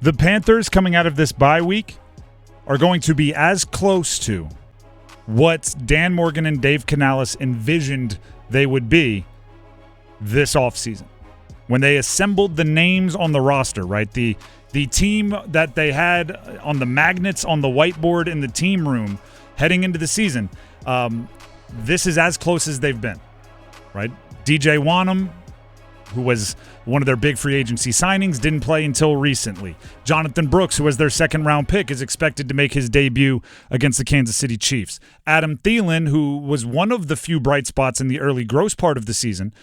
The Panthers coming out of this bye week are going to be as close to what Dan Morgan and Dave Canales envisioned they would be this offseason. When they assembled the names on the roster, right? The team that they had on the magnets on the whiteboard in the team room heading into the season, this is as close as they've been, right? DJ Wanham, who was one of their big free agency signings, didn't play until recently. Jonathan Brooks, who was their second-round pick, is expected to make his debut against the Kansas City Chiefs. Adam Thielen, who was one of the few bright spots in the early gross part of the season,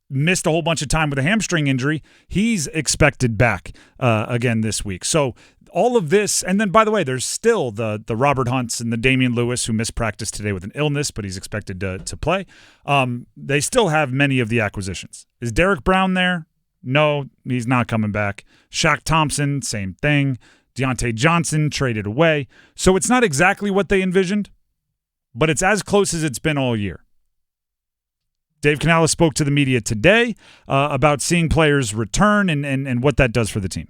missed a whole bunch of time with a hamstring injury. He's expected back again this week. So all of this, and then, by the way, there's still the Robert Hunts and the Damian Lewis, who missed practice today with an illness, but he's expected to play. They still have many of the acquisitions. Is Derrick Brown there? No, he's not coming back. Shaq Thompson, same thing. Deontay Johnson traded away. So it's not exactly what they envisioned, but it's as close as it's been all year. Dave Canales spoke to the media today about seeing players return and what that does for the team.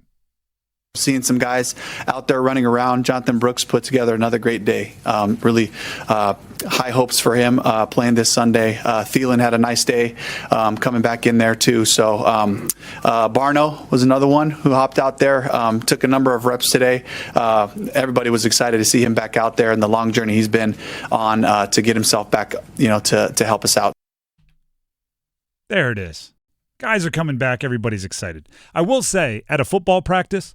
Seeing some guys out there running around. Jonathan Brooks put together another great day. Really high hopes for him playing this Sunday. Thielen had a nice day coming back in there too. So Barno was another one who hopped out there, took a number of reps today. Everybody was excited to see him back out there and the long journey he's been on to get himself back, to help us out. There it is. Guys are coming back. Everybody's excited. I will say, at a football practice,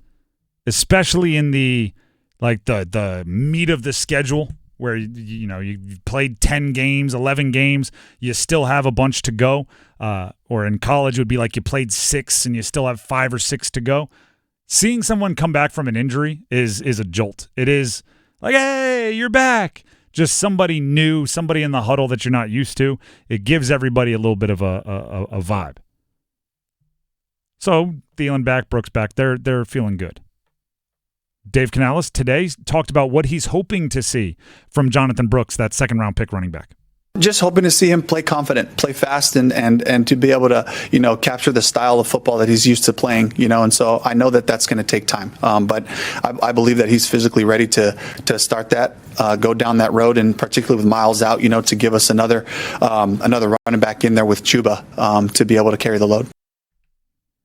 especially in the meat of the schedule, where you've played 10 games, 11 games, you still have a bunch to go. Or in college, it would be like you played 6 and you still have 5 or 6 to go. Seeing someone come back from an injury is a jolt. It is like, hey, you're back. Just somebody new, somebody in the huddle that you're not used to. It gives everybody a little bit of a vibe. So Thielen back, Brooks back. They're feeling good. Dave Canales today talked about what he's hoping to see from Jonathan Brooks, that second-round pick running back. Just hoping to see him play confident, play fast, and to be able to, capture the style of football that he's used to playing, and so I know that that's going to take time. But I believe that he's physically ready to start that, go down that road, and particularly with Miles out, to give us another running back in there with Chuba to be able to carry the load.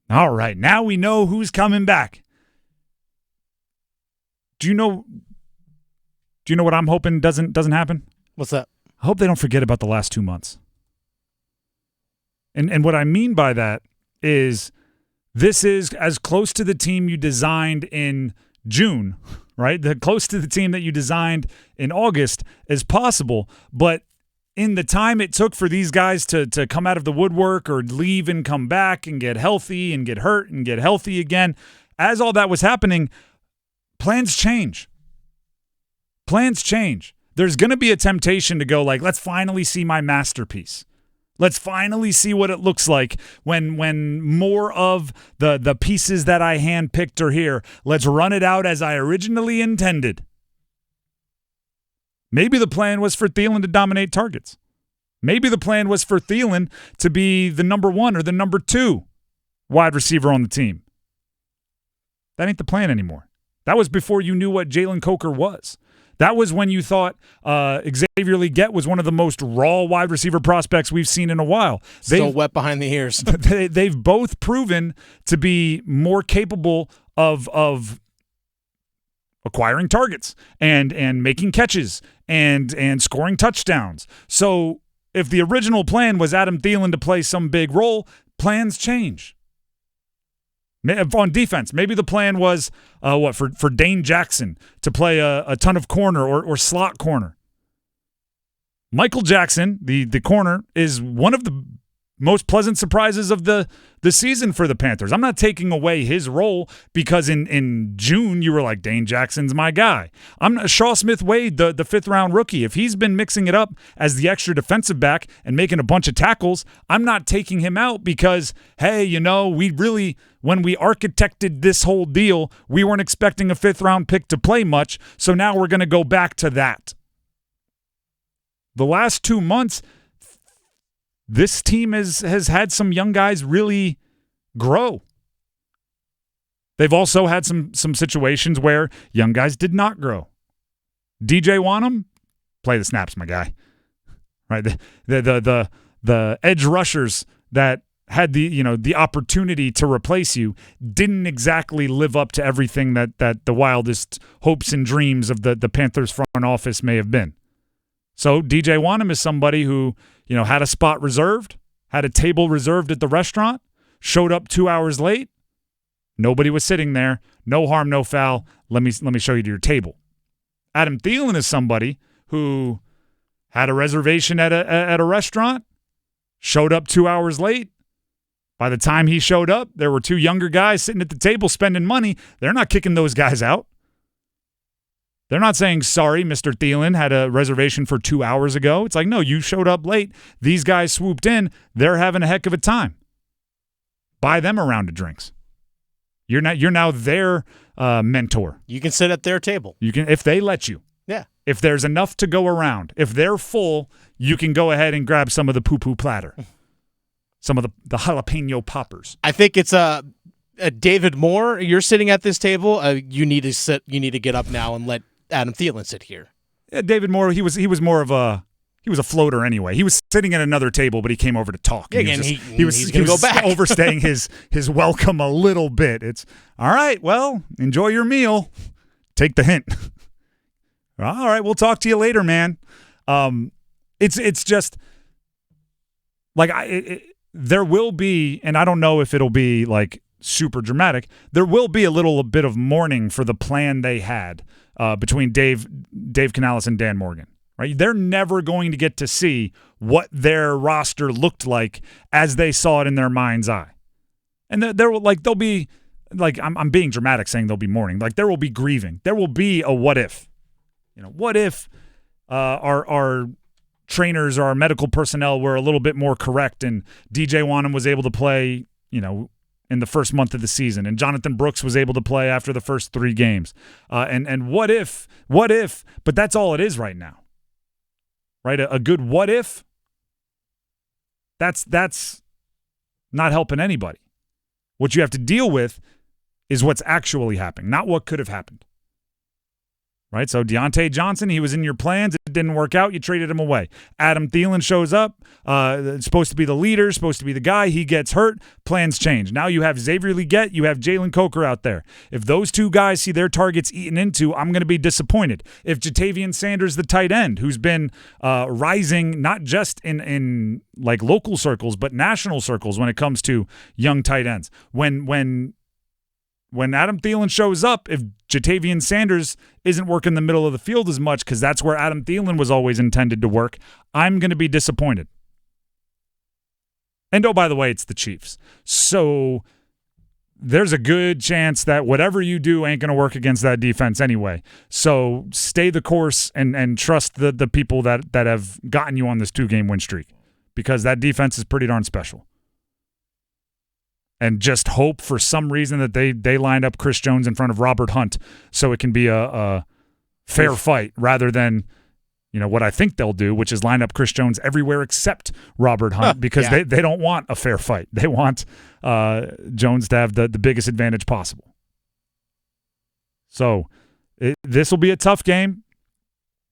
All right, now we know who's coming back. Do you know what I'm hoping doesn't happen? What's that? I hope they don't forget about the last 2 months. And what I mean by that is this is as close to the team you designed in June, right? Close to the team that you designed in August as possible. But in the time it took for these guys to come out of the woodwork or leave and come back and get healthy and get hurt and get healthy again, as all that was happening, plans change. Plans change. There's going to be a temptation to go let's finally see my masterpiece. Let's finally see what it looks like when more of the pieces that I handpicked are here. Let's run it out as I originally intended. Maybe the plan was for Thielen to dominate targets. Maybe the plan was for Thielen to be the number 1 or the number 2 wide receiver on the team. That ain't the plan anymore. That was before you knew what Jalen Coker was. That was when you thought Xavier Legette was one of the most raw wide receiver prospects we've seen in a while. Still wet behind the ears. They've both proven to be more capable of acquiring targets and making catches and scoring touchdowns. So if the original plan was Adam Thielen to play some big role, plans change. On defense, maybe the plan was for Dane Jackson to play a ton of corner or slot corner. Michael Jackson, the corner, is one of the most pleasant surprises of the season for the Panthers. I'm not taking away his role because in June you were like, Dane Jackson's my guy. Shaw Smith-Wade, the 5th-round rookie. If he's been mixing it up as the extra defensive back and making a bunch of tackles, I'm not taking him out because, hey, we really, when we architected this whole deal, we weren't expecting a 5th-round pick to play much, so now we're going to go back to that. The last 2 months, this team has had some young guys really grow. They've also had some situations where young guys did not grow. DJ Wanham, play the snaps, my guy. Right, the edge rushers that had the opportunity to replace you didn't exactly live up to everything that the wildest hopes and dreams of the Panthers front office may have been. So DJ Wanham is somebody who had a spot reserved, had a table reserved at the restaurant, showed up 2 hours late. Nobody was sitting there. No harm, no foul. Let me show you to your table. Adam Thielen is somebody who had a reservation at a restaurant, showed up 2 hours late. By the time he showed up, there were two younger guys sitting at the table spending money. They're not kicking those guys out. They're not saying, sorry, Mr. Thielen had a reservation for 2 hours ago. It's like, no, you showed up late. These guys swooped in. They're having a heck of a time. Buy them a round of drinks. You're now their mentor. You can sit at their table. You can, if they let you. Yeah. If there's enough to go around. If they're full, you can go ahead and grab some of the poo-poo platter. Some of the jalapeno poppers. I think it's David Moore. You're sitting at this table. You need to sit. You need to get up now and let Adam Thielen sit here. Yeah, David Moore. He was more of a floater anyway. He was sitting at another table, but he came over to talk. Yeah, again, he was go back. Overstaying his welcome a little bit. It's all right. Well, enjoy your meal. Take the hint. All right, we'll talk to you later, man. It's just like there will be, and I don't know if it'll be like super dramatic. There will be a little bit of mourning for the plan they had between Dave Canales and Dan Morgan. Right? They're never going to get to see what their roster looked like as they saw it in their mind's eye. And they'll be like, I'm being dramatic saying there'll be mourning. Like there will be grieving. There will be a what if. What if our trainers or our medical personnel were a little bit more correct and DJ Wanham was able to play, in the first month of the season, and Jonathan Brooks was able to play after the first 3 games. And what if, but that's all it is right now. Right? A good what if, that's not helping anybody. What you have to deal with is what's actually happening, not what could have happened. Right? So Deontay Johnson, he was in your plans. It didn't work out. You traded him away. Adam Thielen shows up. Supposed to be the leader, supposed to be the guy. He gets hurt. Plans change. Now you have Xavier Legette. You have Jalen Coker out there. If those two guys see their targets eaten into, I'm going to be disappointed. If Jadeveon Sanders, the tight end, who's been rising not just in like local circles, but national circles when it comes to young tight ends. When Adam Thielen shows up, if Jadeveon Sanders isn't working the middle of the field as much because that's where Adam Thielen was always intended to work, I'm going to be disappointed. And, oh, by the way, it's the Chiefs. So there's a good chance that whatever you do ain't going to work against that defense anyway. So stay the course and trust the people that have gotten you on this 2-game win streak because that defense is pretty darn special. And just hope for some reason that they lined up Chris Jones in front of Robert Hunt so it can be a fair fight rather than, what I think they'll do, which is line up Chris Jones everywhere except Robert Hunt because they don't want a fair fight. They want Jones to have the biggest advantage possible. So this will be a tough game.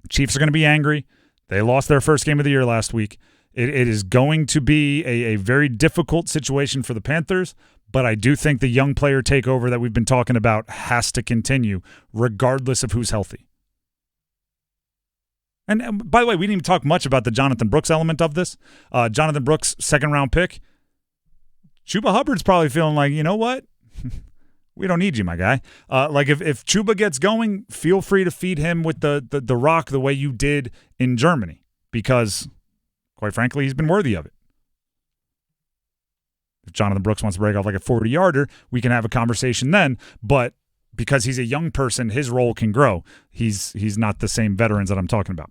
Chiefs are going to be angry. They lost their first game of the year last week. It is going to be a very difficult situation for the Panthers, but I do think the young player takeover that we've been talking about has to continue regardless of who's healthy. And by the way, we didn't even talk much about the Jonathon Brooks element of this. Jonathon Brooks, 2nd-round pick. Chuba Hubbard's probably feeling like, you know what? We don't need you, my guy. Like if Chuba gets going, feel free to feed him with the rock the way you did in Germany because – quite frankly, he's been worthy of it. If Jonathon Brooks wants to break off like a 40-yarder, we can have a conversation then. But because he's a young person, his role can grow. He's not the same veterans that I'm talking about.